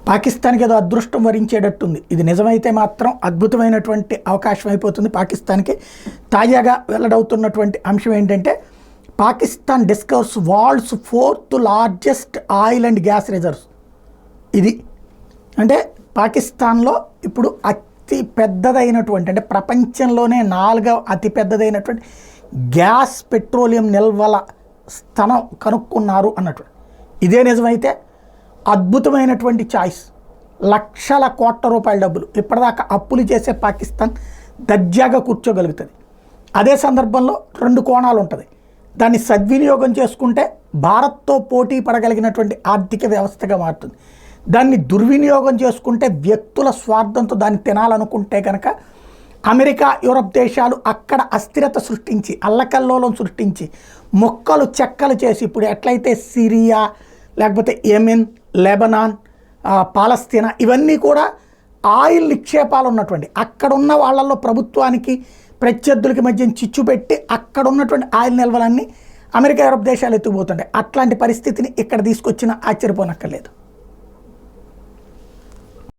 పాకిస్తాన్కి ఏదో అదృష్టం వరించేటట్టుంది. ఇది నిజమైతే మాత్రం అద్భుతమైనటువంటి అవకాశం అయిపోతుంది పాకిస్తాన్కి. తాజాగా వెల్లడవుతున్నటువంటి అంశం ఏంటంటే, Pakistan discovers world's 4th largest oil and gas reserves. ఇది అంటే పాకిస్తాన్లో ఇప్పుడు అతి పెద్దదైనటువంటి, అంటే ప్రపంచంలోనే 4వ అతి పెద్దదైనటువంటి గ్యాస్ పెట్రోలియం నిల్వల స్థలం కనుక్కున్నారు అన్నట్టు. ఇదే నిజమైతే అద్భుతమైనటువంటి చాయిస్. లక్షల కోట్ల రూపాయల డబ్బులు ఇప్పటిదాకా అప్పులు చేసే పాకిస్తాన్ దర్జాగా కూర్చోగలుగుతుంది. అదే సందర్భంలో 2 కోణాలు ఉంటుంది. దాన్ని సద్వినియోగం చేసుకుంటే భారత్తో పోటీ పడగలిగినటువంటి ఆర్థిక వ్యవస్థగా మారుతుంది. దాన్ని దుర్వినియోగం చేసుకుంటే వ్యక్తుల స్వార్థంతో దాన్ని తినాలనుకుంటే కనుక అమెరికా, యూరప్ దేశాలు అక్కడ అస్థిరత సృష్టించి, అల్లకల్లోలం సృష్టించి, మొక్కలు చెక్కలు చేసి, ఇప్పుడు ఎట్లయితే సిరియా, లేకపోతే యెమెన్, లెబనాన్, పాలస్తీనా ఇవన్నీ కూడా ఆయిల్ నిక్షేపాలు ఉన్నటువంటి, అక్కడ ఉన్న వాళ్ళల్లో ప్రభుత్వానికి ప్రత్యర్థులకి మధ్య చిచ్చు పెట్టి అక్కడ ఉన్నటువంటి ఆయిల్ నిల్వలన్నీ అమెరికా, యూరప్ దేశాలు ఎత్తుకుపోతుంటాయి. అట్లాంటి పరిస్థితిని ఇక్కడ తీసుకొచ్చినా ఆశ్చర్యపోనక్కర్లేదు.